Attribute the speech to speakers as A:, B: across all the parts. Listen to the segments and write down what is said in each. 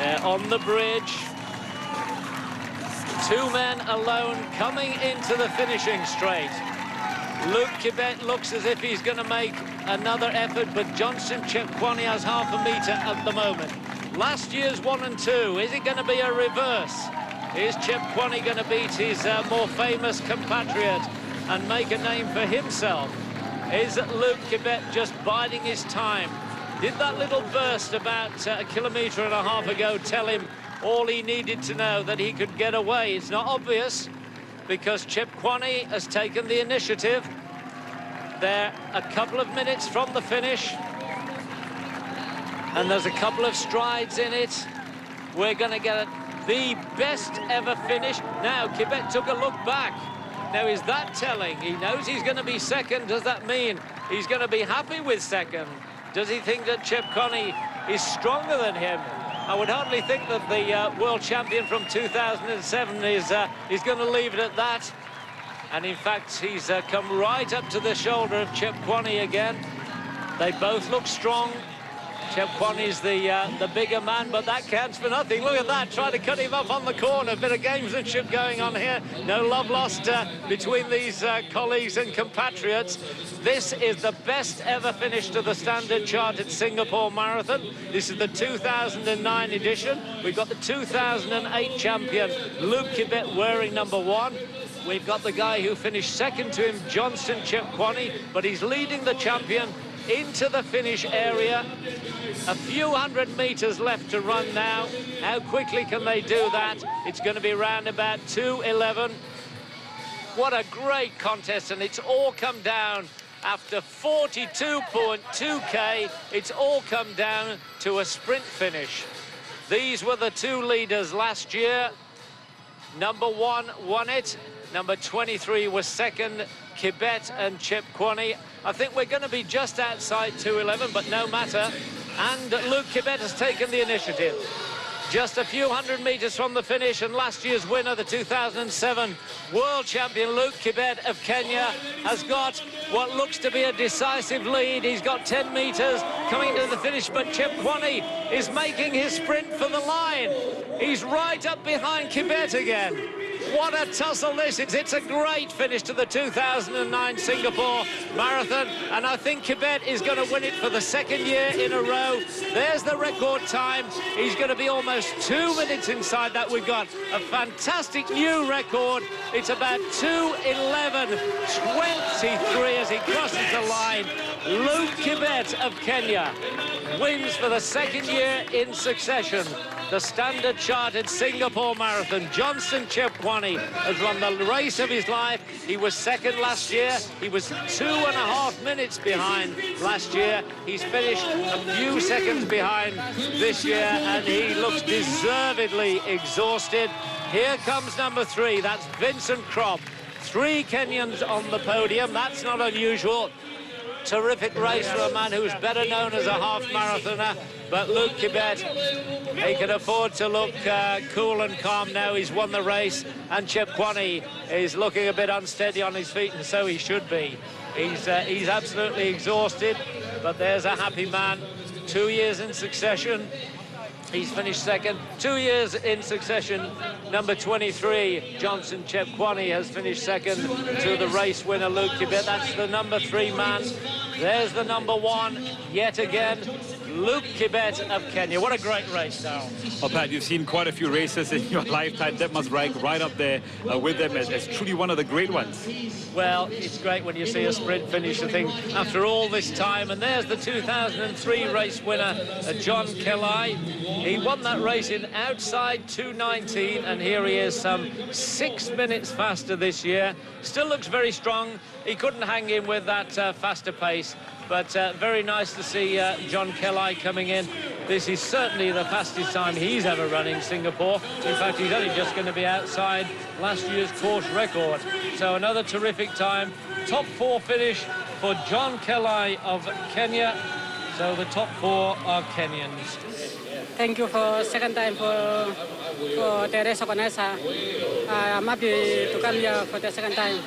A: They're on the bridge. Two men alone coming into the finishing straight. Luke Kibet looks as if he's going to make another effort, but Johnson Chepkwony has half a metre at the moment. Last year's 1 and 2, is it going to be a reverse? Is Chepkwony going to beat his more famous compatriot and make a name for himself? Is Luke Kibet just biding his time? Did that little burst about 1.5 kilometres ago tell him all he needed to know, that he could get away? It's not obvious because Chepkwony has taken the initiative. They're a couple of minutes from the finish and there's a couple of strides in it. We're going to get the best ever finish. Now, Kibet took a look back. Now, is that telling? He knows he's going to be second. Does that mean he's going to be happy with second? Does he think that Chepkwony is stronger than him? I would hardly think that the world champion from 2007 is going to leave it at that. And in fact, he's come right up to the shoulder of Chepkwony again. They both look strong. Chepkwony's the bigger man, but that counts for nothing. Look at that, trying to cut him up on the corner. A bit of gamesmanship going on here. No love lost between these colleagues and compatriots. This is the best ever finish to the standard chartered Singapore Marathon. This is the 2009 edition. We've got the 2008 champion, Luke Kibet, wearing number 1. We've got the guy who finished second to him, Johnson Chepkwony, but he's leading the champion into the finish area. A few hundred meters left to run now. How quickly can they do that? It's going to be around about 2:11. What a great contest, and it's all come down after 42.2k. It's all come down to a sprint finish. These were the two leaders last year. Number 1 won it. Number 23 was second, Kibet and Chepkwony. I think we're going to be just outside 2:11, but no matter. And Luke Kibet has taken the initiative. Just a few hundred meters from the finish, and last year's winner, the 2007 world champion Luke Kibet of Kenya, has got what looks to be a decisive lead. He's got 10 meters coming to the finish, but Chepkwony is making his sprint for the line. He's right up behind Kibet again. What a tussle this is. It's a great finish to the 2009 Singapore Marathon, and I think Kibet is going to win it for the second year in a row. There's the record time. He's going to be almost 2 minutes inside that. We've got a fantastic new record. It's about 2:11.23 as he crosses the line. Luke Kibet of Kenya wins for the second year in succession the standard chartered Singapore Marathon. Johnson Chepkwony has run the race of his life. He was second last year. He was 2.5 minutes behind last year. He's finished a few seconds behind this year, and he looks deservedly exhausted. Here comes number 3. That's Vincent Crop. 3 Kenyans on the podium. That's not unusual. Terrific race for a man who's better known as a half marathoner. But Luke Kibet, he can afford to look cool and calm now. He's won the race, and Chepkwony is looking a bit unsteady on his feet, and so he should be. He's absolutely exhausted, but there's a happy man. 2 years in succession. He's finished second. 2 years in succession. Number 23, Johnson Chepkwony, has finished second to the race winner, Luke Kibet. That's the number 3 man. There's the number 1 yet again, Luke Kibet of Kenya. What a great race, Darryl.
B: Well, Pat, you've seen quite a few races in your lifetime. That must rank right up there with them as truly one of the great ones.
A: Well, it's great when you see a sprint finish, I think, after all this time. And there's the 2003 race winner, John Kelly. He won that race in outside 2:19, and here he is some 6 minutes faster this year. Still looks very strong. He couldn't hang in with that faster pace, but very nice to see John Kelly coming in. This is certainly the fastest time he's ever run in Singapore. In fact, he's only just going to be outside last year's course record. So another terrific time. Top 4 finish for John Kelly of Kenya. So the top 4 are Kenyans.
C: Thank you for second time for the race organizer. I'm happy to come here for the second time.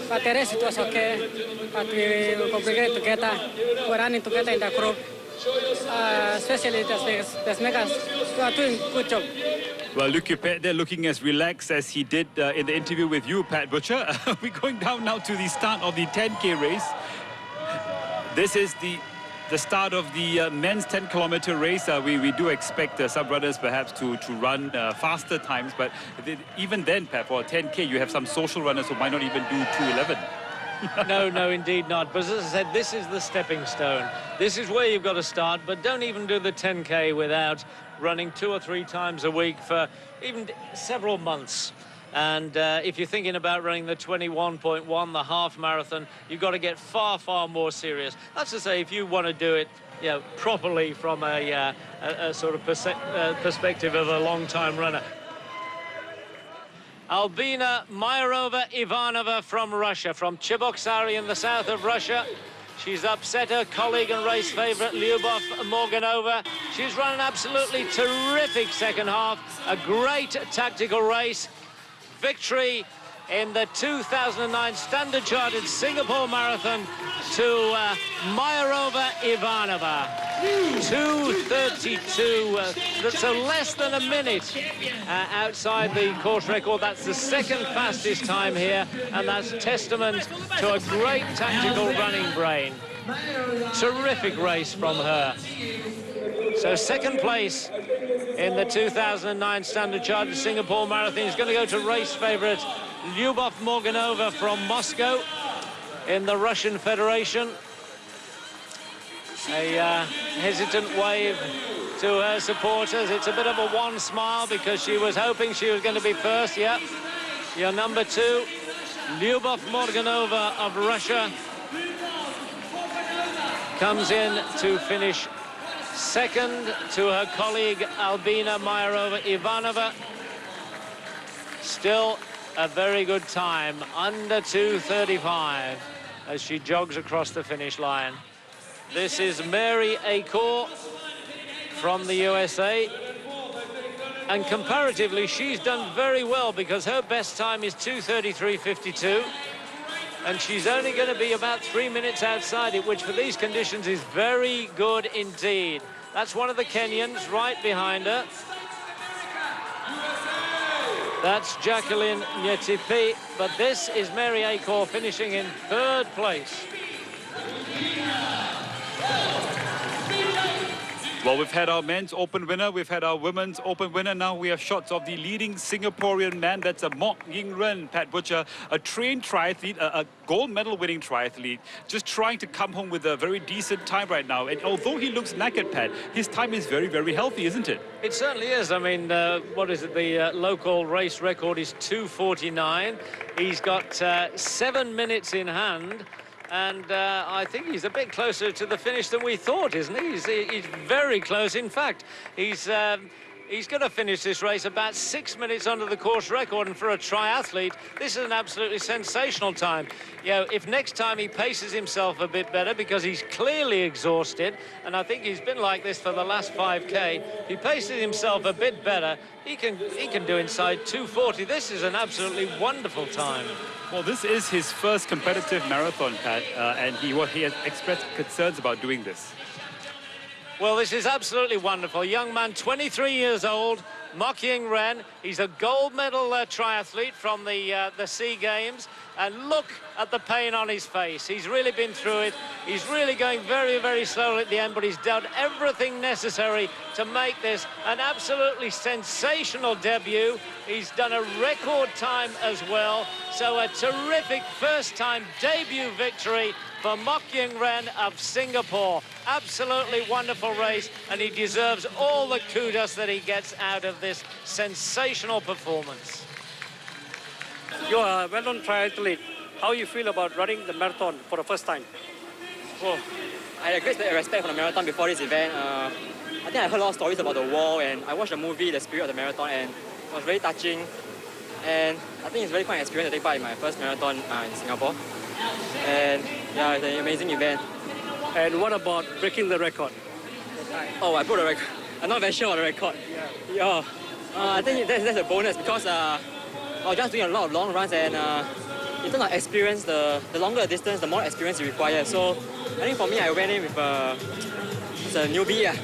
C: But the race, it was okay. But we complicated together. We're running together in the group. especially the makers, who are doing good job.
B: Well, look, they're looking as relaxed as he did in the interview with you, Pat Butcher. We're going down now to the start of the 10K race. This is the start of the men's 10-kilometer race. We do expect some runners perhaps to run faster times, but even then, Pat, for 10K, you have some social runners who might not even do 2:11.
A: No, indeed not. But as I said, this is the stepping stone. This is where you've got to start, but don't even do the 10K without running 2 or 3 times a week for even several months. And if you're thinking about running the 21.1, the half marathon, you've got to get far, far more serious. That's to say, if you want to do it, you know, properly from a sort of perspective of a long-time runner. Albina Mayrova-Ivanova from Russia, from Cheboksary in the south of Russia. She's upset her colleague and race favourite Lyubov Morganova. She's run an absolutely terrific second half, a great tactical race. Victory in the 2009 Standard Chartered Singapore Marathon to Mayrova-Ivanova. 2:32, so less than a minute outside the course record. That's the second fastest time here, and that's testament to a great tactical running brain. Terrific race from her. So second place in the 2009 Standard Chartered Singapore Marathon is going to go to race favourite Lyubov Morganova from Moscow in the Russian Federation. A hesitant wave to her supporters. It's a bit of a one smile because she was hoping she was going to be first. Yeah, your number 2, Lyubov Morganova of Russia, comes in to finish second to her colleague Albina Mayrova-Ivanova. Still a very good time, under 2:35, as she jogs across the finish line. This is Mary Acor from the USA. And comparatively, she's done very well because her best time is 2:33.52. And she's only going to be about 3 minutes outside it, which for these conditions is very good indeed. That's one of the Kenyans right behind her. That's Jacqueline Nyetipi, but this is Mary Acor finishing in 3rd place.
B: Well, we've had our men's open winner, we've had our women's open winner. Now we have shots of the leading Singaporean man. That's a Mok Ying Ren, Pat Butcher, a trained triathlete, a gold medal winning triathlete, just trying to come home with a very decent time right now. And although he looks knackered, Pat, his time is very, very healthy, isn't it?
A: It certainly is. I mean, what is it? The local race record is 2:49. He's got 7 minutes in hand. And I think he's a bit closer to the finish than we thought, isn't he? He's very close. In fact, he's going to finish this race about 6 minutes under the course record. And for a triathlete, this is an absolutely sensational time. You know, if next time he paces himself a bit better, because he's clearly exhausted, and I think he's been like this for the last 5K, if he paces himself a bit better, he can do inside 2:40. This is an absolutely wonderful time.
B: Well, this is his first competitive marathon, Pat, and he has expressed concerns about doing this.
A: Well, this is absolutely wonderful. Young man, 23 years old, Mok Ying Ren. He's a gold medal triathlete from the SEA Games. And look at the pain on his face. He's really been through it. He's really going very, very slowly at the end, but he's done everything necessary to make this an absolutely sensational debut. He's done a record time as well. So a terrific first-time debut victory for Mok Ying Ren of Singapore. Absolutely wonderful race, and he deserves all the kudos that he gets out of this sensational performance.
D: You're a well-known triathlete. How you feel about running the marathon for the first time?
E: Oh, I had a great respect for the marathon before this event. I think I heard a lot of stories about the wall, and I watched the movie, The Spirit of the Marathon, and it was very touching. And I think it's very quite an experience to take part in my first marathon in Singapore. And yeah, it's an amazing event.
D: And what about breaking the record?
E: Oh, I broke the record. I'm not very sure of the record. Yeah. I think that's a bonus because I was just doing a lot of long runs, and in terms of experience, the longer the distance, the more experience you require. So I think for me, I went in with was a newbie. Yeah.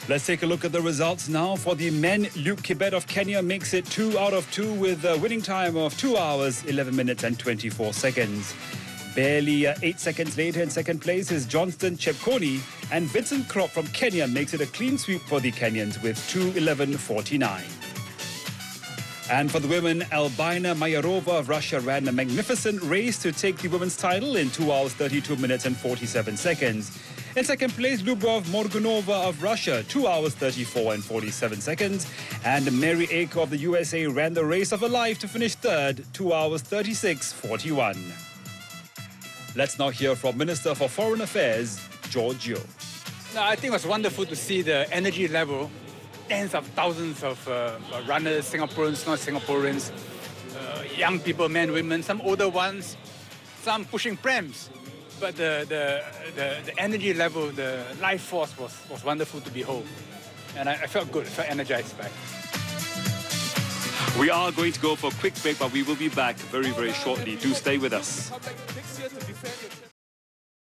B: Let's take a look at the results now. For the men, Luke Kibet of Kenya makes it 2 out of 2 with a winning time of 2 hours, 11 minutes and 24 seconds. Barely 8 seconds later in second place is Johnston Chepkoni, and Vincent Krop from Kenya makes it a clean sweep for the Kenyans with 2:11.49. And for the women, Albina Mayarova of Russia ran a magnificent race to take the women's title in 2 hours, 32 minutes and 47 seconds. In second place, Lubov Morgunova of Russia, 2 hours, 34 and 47 seconds. And Mary Aker of the USA ran the race of her life to finish third, 2 hours, 36.41. Let's now hear from Minister for Foreign Affairs, George Yeo.
F: No, I think it was wonderful to see the energy level. Tens of thousands of runners, Singaporeans, not Singaporeans, young people, men, women, some older ones, some pushing prams. But the energy level, the life force was wonderful to behold. And I felt good, I felt energized by it.
B: We are going to go for a quick break, but we will be back very, very shortly. Do stay with us.